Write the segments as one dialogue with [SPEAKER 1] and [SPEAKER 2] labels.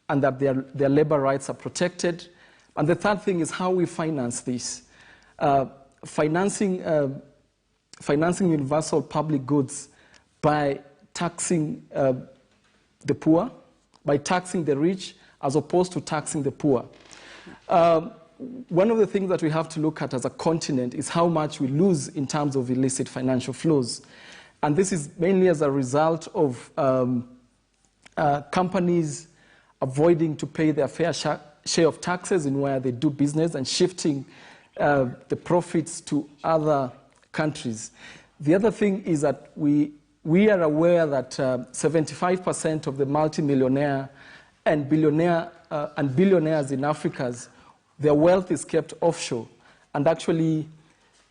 [SPEAKER 1] and that their labor rights are protected. And the third thing is how we finance this. Financing universal public goods by taxing the poor, by taxing the rich, as opposed to taxing the poor. One of the things that we have to look at as a continent is how much we lose in terms of illicit financial flows. And this is mainly as a result of companies avoiding to pay their fair share of taxes in where they do business and shifting the profits to other countries. The other thing is that we are aware that 75% of the multimillionaire and billionaires in Africa, their wealth is kept offshore. And actually,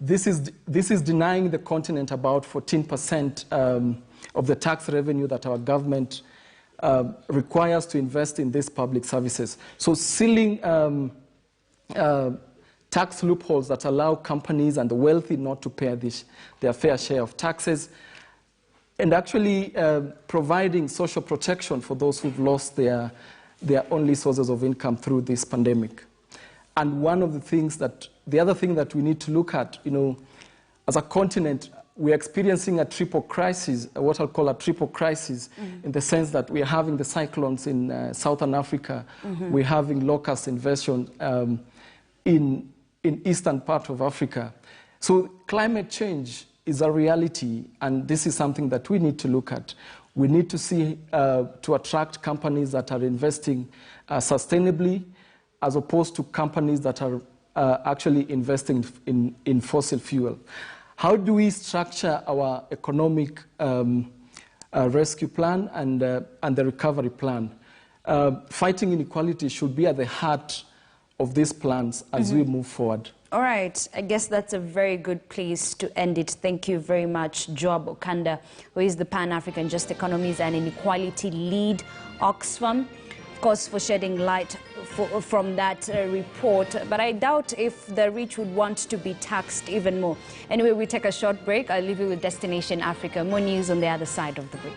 [SPEAKER 1] this is denying the continent about 14% of the tax revenue that our government requires to invest in these public services. So sealing tax loopholes that allow companies and the wealthy not to pay their fair share of taxes, and actually providing social protection for those who've lost their only sources of income through this pandemic. And the other thing that we need to look at, as a continent, we're experiencing a triple crisis, what I'll call a triple crisis, in the sense that we're having the cyclones in Southern Africa, we're having locust invasion in eastern part of Africa. So climate change is a reality, and this is something that we need to look at. We need to see, to attract companies that are investing sustainably, as opposed to companies that are actually investing in fossil fuel. How do we structure our economic rescue plan and the recovery plan? Fighting inequality should be at the heart of these plans as we move forward.
[SPEAKER 2] All right, I guess that's a very good place to end it. Thank you very much, Joab Okanda, who is the Pan-African Just Economies and Inequality Lead, Oxfam, of course, for shedding light from that report. But I doubt if the rich would want to be taxed even more. Anyway, we take a short break. I'll leave you with Destination Africa. More news on the other side of the break.